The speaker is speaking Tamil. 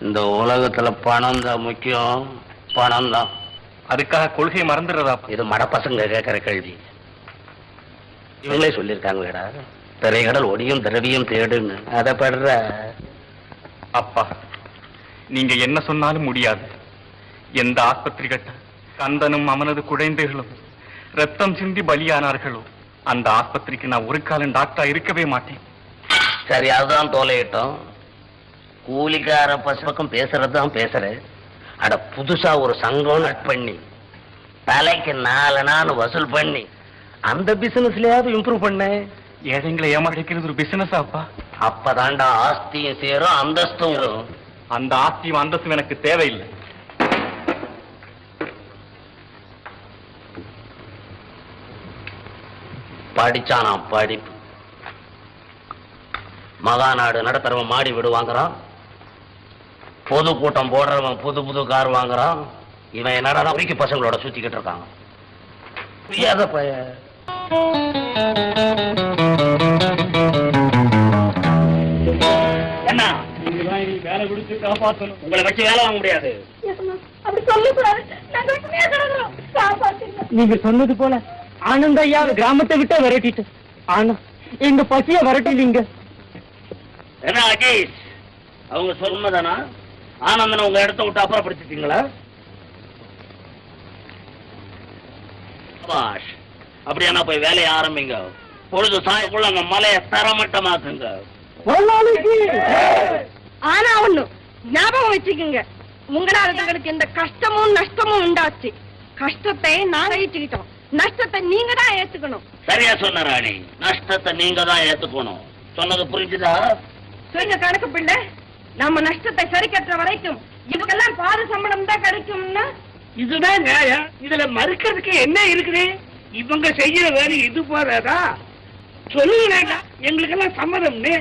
இந்த உலகத்துல பணம் தான் முக்கியம், பணம் தான். அதுக்காக கொள்கை மறந்துடுறதா? இது மடப்பசங்க கேட்கிற கேள்வி. இவங்களே சொல்லியிருக்காங்களேடா, திரைக்கடல் ஒடியும் திரவியம் தேடுன்னு. அதை படுற அப்பா, நீங்க என்ன சொன்னாலும் முடியாது. எந்த ஆஸ்பத்திரி கட்ட கந்தனும் அவனது குழந்தைகளும் ரத்தம் சிந்தி பலியானார்களோ அந்த ஆஸ்பத்திரிக்கு நான் ஒரு காலம் டாக்டரா இருக்கவே மாட்டேன். சரி, அதுதான் தோலையிட்டோம். கூலிக்கார பசக்கும் பேசுறதுதான் பேசுறேன். அட, புதுசா ஒரு சங்கம் நட் பண்ணி தலைக்கு 4 நாள் வசூல் பண்ணி அந்த பிசினஸ்லயாவது இம்ப்ரூவ் பண்ண. ஏழைங்களை ஏமாடிக்கிறது ஒரு பிசினஸ் அப்பா. அப்பதான்டா ஆஸ்தியும் சேரும் அந்தஸ்தும் வரும். அந்த ஆஸ்தியும் அந்தஸ்தும் எனக்கு தேவையில்லை. படிச்சானா படிப்பு. மகாநாடு நடத்துறவன் மாடி வீடு வாங்குறான், பொது கூட்டம் போடுறவன் புது புது கார் வாங்குறான். இவன் என்னடா உரிக்கு பசங்களோட சுத்திக்கிட்டு இருக்காங்க. புரியாத பைய. என்ன வேலை கொடுத்து காப்பாற்றணும். உங்களை வச்சு வேலை வாங்க முடியாது. நீங்க சொன்னது போல ஆனந்த ஐயா கிராமத்தை விட்டு விரட்டிட்டு, ஆனா எங்க பசிய விரட்டிலீங்க. என்ன அஜீஷ், அவங்க சொன்னதானா? ஆனந்தனை உங்க இடத்த விட்டு அப்புறப்படுத்திட்டீங்களா? அப்படியானா போய் வேலையை ஆரம்பிங்க. பொழுது சாயக்குள்ள அங்க மலையை தரமட்டமாக்குங்க. ஆனா ஒண்ணு ஞாபகம் வச்சுக்கோங்க, உங்களால தங்களுக்கு இந்த கஷ்டமும் நஷ்டமும் உண்டாச்சு. கஷ்டத்தை நாங்க ஏற்றுக்கிட்டோம், நஷ்டத்தை நீங்க தான் ஏத்துக்கணும். சரியா சொன்ன ராணி, நஷ்டத்தை நீங்க தான் ஏத்துக்கணும். சொன்னது புரிஞ்சுதா? சொல்லுங்க கணக்கு பிள்ளை, நம்ம நஷ்டத்தை சரி கட்டுற வரைக்கும் இதுக்கெல்லாம் பாதி சம்பளம் தான் கிடைக்கும்னா இதுதான் நியாயம். இதுல மறுக்கிறதுக்கு என்ன இருக்குது? இவங்க செய்யற வேலை இது போறதா? சொல்லுங்க, எங்களுக்கெல்லாம் சம்மதம்னு.